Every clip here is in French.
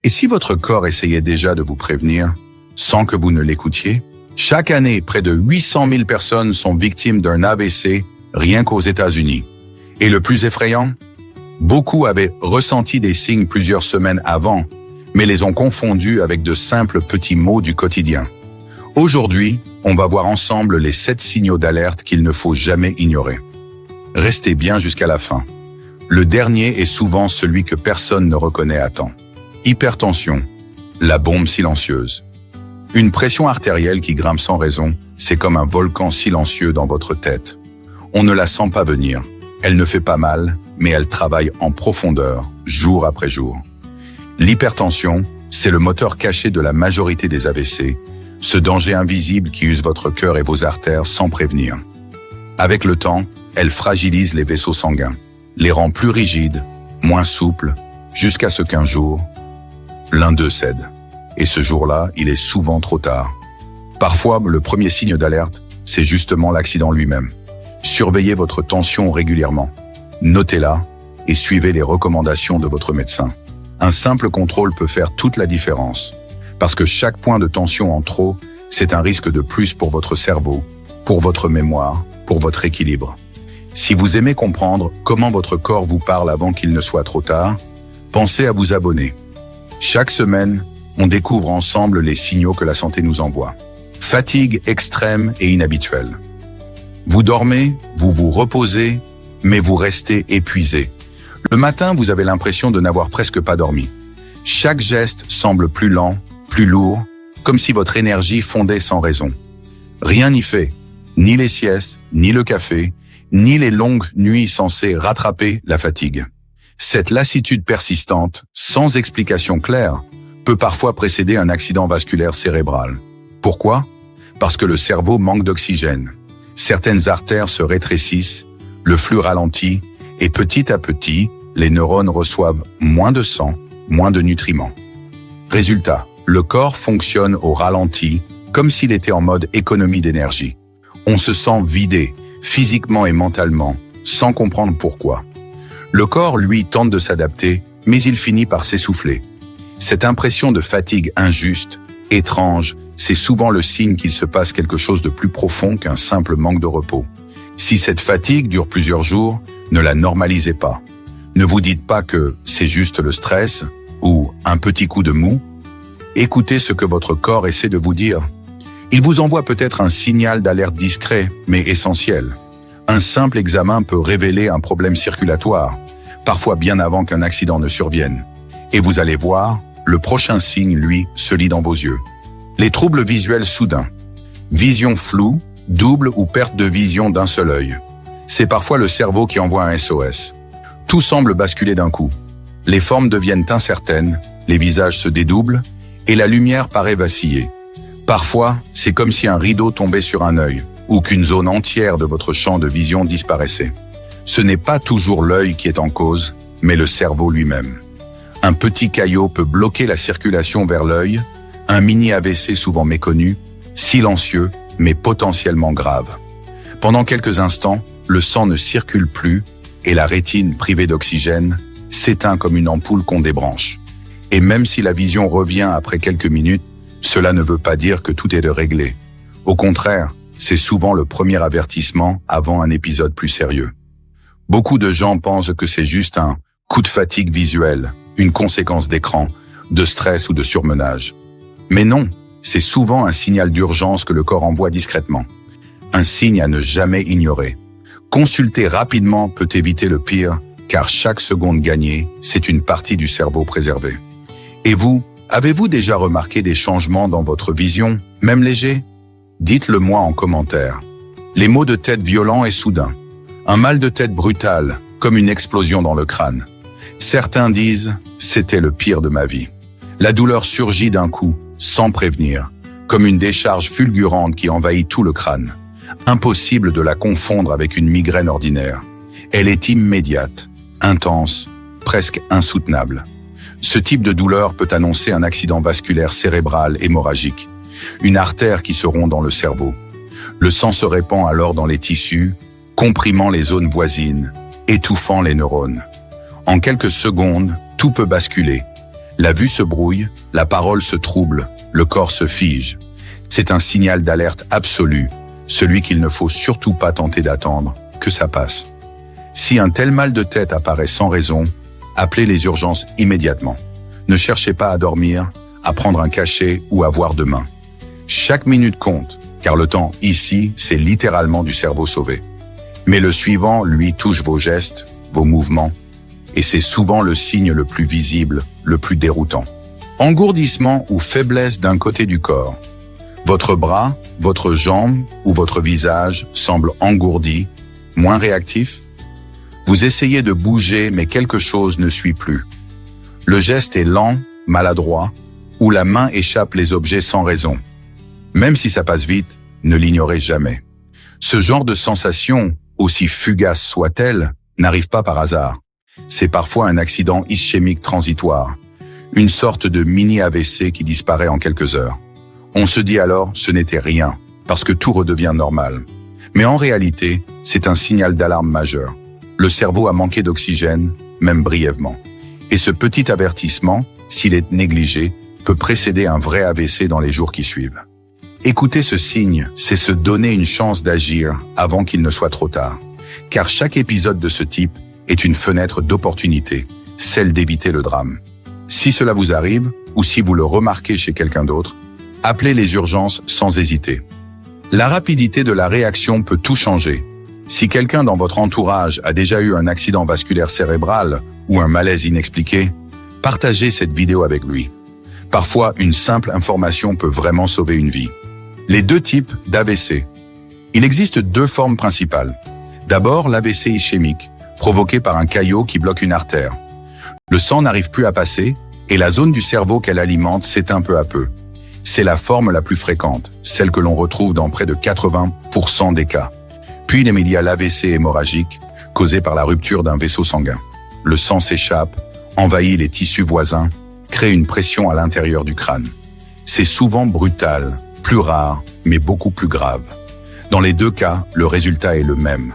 Et si votre corps essayait déjà de vous prévenir, sans que vous ne l'écoutiez? Chaque année, près de 800 000 personnes sont victimes d'un AVC, rien qu'aux États-Unis. Et le plus effrayant? Beaucoup avaient ressenti des signes plusieurs semaines avant, mais les ont confondus avec de simples petits maux du quotidien. Aujourd'hui, on va voir ensemble les 7 signaux d'alerte qu'il ne faut jamais ignorer. Restez bien jusqu'à la fin. Le dernier est souvent celui que personne ne reconnaît à temps. Hypertension, la bombe silencieuse. Une pression artérielle qui grimpe sans raison, c'est comme un volcan silencieux dans votre tête. On ne la sent pas venir. Elle ne fait pas mal, mais elle travaille en profondeur, jour après jour. L'hypertension, c'est le moteur caché de la majorité des AVC, ce danger invisible qui use votre cœur et vos artères sans prévenir. Avec le temps, elle fragilise les vaisseaux sanguins, les rend plus rigides, moins souples, jusqu'à ce qu'un jour, l'un d'eux cède. Et ce jour-là, il est souvent trop tard. Parfois, le premier signe d'alerte, c'est justement l'accident lui-même. Surveillez votre tension régulièrement. Notez-la et suivez les recommandations de votre médecin. Un simple contrôle peut faire toute la différence. Parce que chaque point de tension en trop, c'est un risque de plus pour votre cerveau, pour votre mémoire, pour votre équilibre. Si vous aimez comprendre comment votre corps vous parle avant qu'il ne soit trop tard, pensez à vous abonner. Chaque semaine, on découvre ensemble les signaux que la santé nous envoie. Fatigue extrême et inhabituelle. Vous dormez, vous vous reposez, mais vous restez épuisé. Le matin, vous avez l'impression de n'avoir presque pas dormi. Chaque geste semble plus lent, plus lourd, comme si votre énergie fondait sans raison. Rien n'y fait, ni les siestes, ni le café, ni les longues nuits censées rattraper la fatigue. Cette lassitude persistante, sans explication claire, peut parfois précéder un accident vasculaire cérébral. Pourquoi? Parce que le cerveau manque d'oxygène. Certaines artères se rétrécissent, le flux ralentit, et petit à petit, les neurones reçoivent moins de sang, moins de nutriments. Résultat, le corps fonctionne au ralenti, comme s'il était en mode économie d'énergie. On se sent vidé, physiquement et mentalement, sans comprendre pourquoi. Le corps, lui, tente de s'adapter, mais il finit par s'essouffler. Cette impression de fatigue injuste, étrange, c'est souvent le signe qu'il se passe quelque chose de plus profond qu'un simple manque de repos. Si cette fatigue dure plusieurs jours, ne la normalisez pas. Ne vous dites pas que c'est juste le stress ou un petit coup de mou. Écoutez ce que votre corps essaie de vous dire. Il vous envoie peut-être un signal d'alerte discret, mais essentiel. Un simple examen peut révéler un problème circulatoire, parfois bien avant qu'un accident ne survienne. Et vous allez voir, le prochain signe, lui, se lit dans vos yeux. Les troubles visuels soudains. Vision floue, double ou perte de vision d'un seul œil. C'est parfois le cerveau qui envoie un SOS. Tout semble basculer d'un coup. Les formes deviennent incertaines, les visages se dédoublent et la lumière paraît vaciller. Parfois, c'est comme si un rideau tombait sur un œil ou qu'une zone entière de votre champ de vision disparaissait. Ce n'est pas toujours l'œil qui est en cause, mais le cerveau lui-même. Un petit caillot peut bloquer la circulation vers l'œil, un mini AVC souvent méconnu, silencieux, mais potentiellement grave. Pendant quelques instants, le sang ne circule plus et la rétine privée d'oxygène s'éteint comme une ampoule qu'on débranche. Et même si la vision revient après quelques minutes, cela ne veut pas dire que tout est de réglé. Au contraire, c'est souvent le premier avertissement avant un épisode plus sérieux. Beaucoup de gens pensent que c'est juste un coup de fatigue visuelle, une conséquence d'écran, de stress ou de surmenage. Mais non, c'est souvent un signal d'urgence que le corps envoie discrètement. Un signe à ne jamais ignorer. Consulter rapidement peut éviter le pire, car chaque seconde gagnée, c'est une partie du cerveau préservée. Et vous, avez-vous déjà remarqué des changements dans votre vision, même légers? Dites-le moi en commentaire. Les maux de tête violents et soudains. Un mal de tête brutal, comme une explosion dans le crâne. Certains disent « c'était le pire de ma vie ». La douleur surgit d'un coup, sans prévenir, comme une décharge fulgurante qui envahit tout le crâne. Impossible de la confondre avec une migraine ordinaire. Elle est immédiate, intense, presque insoutenable. Ce type de douleur peut annoncer un accident vasculaire cérébral hémorragique, une artère qui se rompt dans le cerveau. Le sang se répand alors dans les tissus, comprimant les zones voisines, étouffant les neurones. En quelques secondes, tout peut basculer. La vue se brouille, la parole se trouble, le corps se fige. C'est un signal d'alerte absolu, celui qu'il ne faut surtout pas tenter d'attendre, que ça passe. Si un tel mal de tête apparaît sans raison, appelez les urgences immédiatement. Ne cherchez pas à dormir, à prendre un cachet ou à voir demain. Chaque minute compte, car le temps ici, c'est littéralement du cerveau sauvé. Mais le suivant, lui, touche vos gestes, vos mouvements, et c'est souvent le signe le plus visible, le plus déroutant. Engourdissement ou faiblesse d'un côté du corps. Votre bras, votre jambe ou votre visage semble engourdi, moins réactif. Vous essayez de bouger, mais quelque chose ne suit plus. Le geste est lent, maladroit, ou la main échappe les objets sans raison. Même si ça passe vite, ne l'ignorez jamais. Ce genre de sensation, aussi fugace soit-elle, n'arrive pas par hasard. C'est parfois un accident ischémique transitoire, une sorte de mini-AVC qui disparaît en quelques heures. On se dit alors ce n'était rien, parce que tout redevient normal. Mais en réalité, c'est un signal d'alarme majeur. Le cerveau a manqué d'oxygène, même brièvement. Et ce petit avertissement, s'il est négligé, peut précéder un vrai AVC dans les jours qui suivent. Écouter ce signe, c'est se donner une chance d'agir avant qu'il ne soit trop tard. Car chaque épisode de ce type est une fenêtre d'opportunité, celle d'éviter le drame. Si cela vous arrive, ou si vous le remarquez chez quelqu'un d'autre, appelez les urgences sans hésiter. La rapidité de la réaction peut tout changer. Si quelqu'un dans votre entourage a déjà eu un accident vasculaire cérébral ou un malaise inexpliqué, partagez cette vidéo avec lui. Parfois, une simple information peut vraiment sauver une vie. Les deux types d'AVC. Il existe deux formes principales. D'abord, l'AVC ischémique, provoqué par un caillot qui bloque une artère. Le sang n'arrive plus à passer et la zone du cerveau qu'elle alimente s'éteint peu à peu. C'est la forme la plus fréquente, celle que l'on retrouve dans près de 80% des cas. Puis il y a l'AVC hémorragique, causé par la rupture d'un vaisseau sanguin. Le sang s'échappe, envahit les tissus voisins, crée une pression à l'intérieur du crâne. C'est souvent brutal, plus rare, mais beaucoup plus grave. Dans les deux cas, le résultat est le même.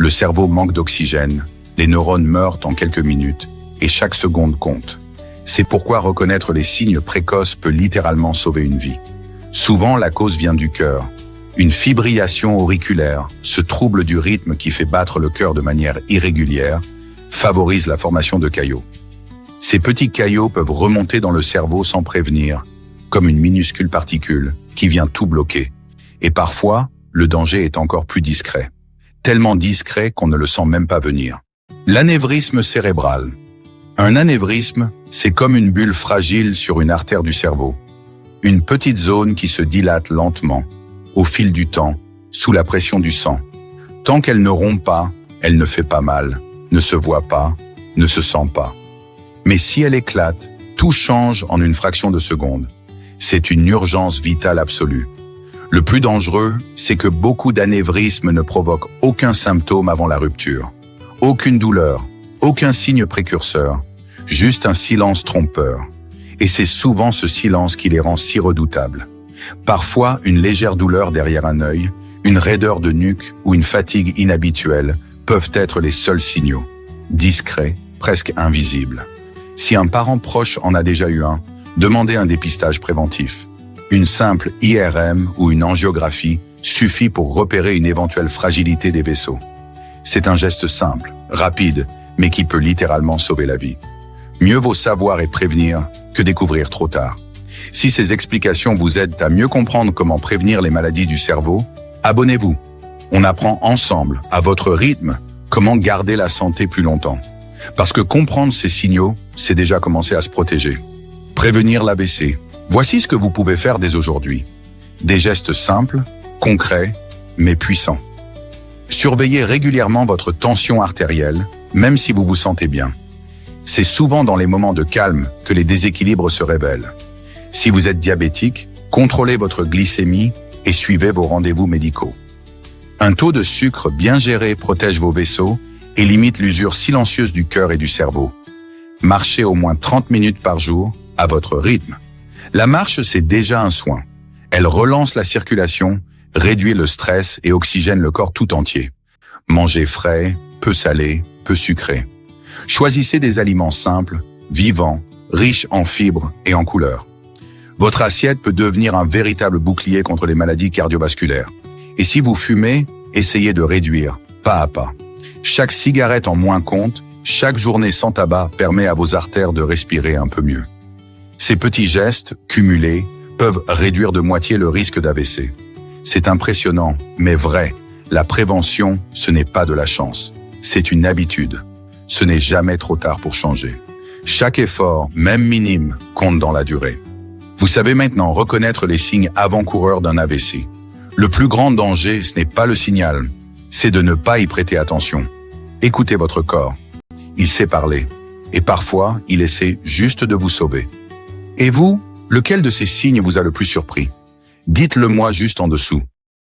Le cerveau manque d'oxygène, les neurones meurent en quelques minutes, et chaque seconde compte. C'est pourquoi reconnaître les signes précoces peut littéralement sauver une vie. Souvent, la cause vient du cœur. Une fibrillation auriculaire, ce trouble du rythme qui fait battre le cœur de manière irrégulière, favorise la formation de caillots. Ces petits caillots peuvent remonter dans le cerveau sans prévenir, comme une minuscule particule qui vient tout bloquer. Et parfois, le danger est encore plus discret. Tellement discret qu'on ne le sent même pas venir. L'anévrisme cérébral. Un anévrisme, c'est comme une bulle fragile sur une artère du cerveau. Une petite zone qui se dilate lentement, au fil du temps, sous la pression du sang. Tant qu'elle ne rompt pas, elle ne fait pas mal, ne se voit pas, ne se sent pas. Mais si elle éclate, tout change en une fraction de seconde. C'est une urgence vitale absolue. Le plus dangereux, c'est que beaucoup d'anévrismes ne provoquent aucun symptôme avant la rupture. Aucune douleur, aucun signe précurseur, juste un silence trompeur. Et c'est souvent ce silence qui les rend si redoutables. Parfois, une légère douleur derrière un œil, une raideur de nuque ou une fatigue inhabituelle peuvent être les seuls signaux. Discrets, presque invisibles. Si un parent proche en a déjà eu un, demandez un dépistage préventif. Une simple IRM ou une angiographie suffit pour repérer une éventuelle fragilité des vaisseaux. C'est un geste simple, rapide, mais qui peut littéralement sauver la vie. Mieux vaut savoir et prévenir que découvrir trop tard. Si ces explications vous aident à mieux comprendre comment prévenir les maladies du cerveau, abonnez-vous. On apprend ensemble, à votre rythme, comment garder la santé plus longtemps. Parce que comprendre ces signaux, c'est déjà commencer à se protéger. Prévenir l'AVC. Voici ce que vous pouvez faire dès aujourd'hui. Des gestes simples, concrets, mais puissants. Surveillez régulièrement votre tension artérielle, même si vous vous sentez bien. C'est souvent dans les moments de calme que les déséquilibres se révèlent. Si vous êtes diabétique, contrôlez votre glycémie et suivez vos rendez-vous médicaux. Un taux de sucre bien géré protège vos vaisseaux et limite l'usure silencieuse du cœur et du cerveau. Marchez au moins 30 minutes par jour, à votre rythme. La marche, c'est déjà un soin. Elle relance la circulation, réduit le stress et oxygène le corps tout entier. Mangez frais, peu salé, peu sucré. Choisissez des aliments simples, vivants, riche en fibres et en couleurs. Votre assiette peut devenir un véritable bouclier contre les maladies cardiovasculaires. Et si vous fumez, essayez de réduire, pas à pas. Chaque cigarette en moins compte, chaque journée sans tabac permet à vos artères de respirer un peu mieux. Ces petits gestes, cumulés, peuvent réduire de moitié le risque d'AVC. C'est impressionnant, mais vrai. La prévention, ce n'est pas de la chance. C'est une habitude. Ce n'est jamais trop tard pour changer. Chaque effort, même minime, compte dans la durée. Vous savez maintenant reconnaître les signes avant-coureurs d'un AVC. Le plus grand danger, ce n'est pas le signal, c'est de ne pas y prêter attention. Écoutez votre corps. Il sait parler. Et parfois, il essaie juste de vous sauver. Et vous, lequel de ces signes vous a le plus surpris? Dites-le moi juste en dessous.